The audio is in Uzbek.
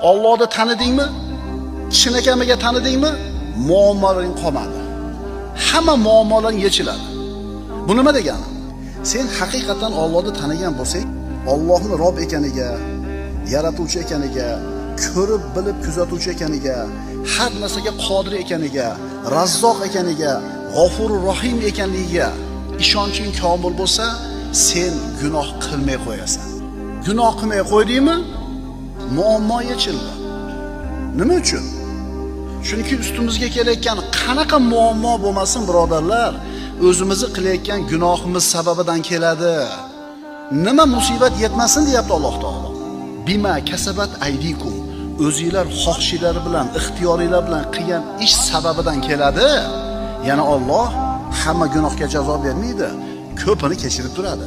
Allohni tanidingmi? Chinakamiga tanidingmi? Muammolaring qolmadi. Hamma muammolaring yechiladi. Bu nima degani? Sen haqiqatan Allohni tanigan bo'lsang, Allohni Rob ekaniga, yaratuvchi ekaniga, ko'rib bilib kuzatuvchi ekaniga, har narsaga qodir ekaniga, Razzoq ekaniga, G'ofurur Rohim ekanligiga ishonching komil bo'lsa, sen gunoh qilmay qo'yasan. Gunoh qilmay qo'ydingmi? Muammo yechildi. Nima uchun? Chunki ustimizga kelayotgan qanaqa muammo bo'lmasin, birodarlar, o'zimizni qilayotgan gunohimiz sababidan keladi. Nima musibat yetmasin deyapti Alloh taolo. Bima kasabat aydikum. O'zingizlar xohishingiz bilan, ixtiyoringlar bilan qilgan ish sababidan keladi. Yana Alloh hamma gunohga jazo bermaydi, ko'pini kechirib turadi.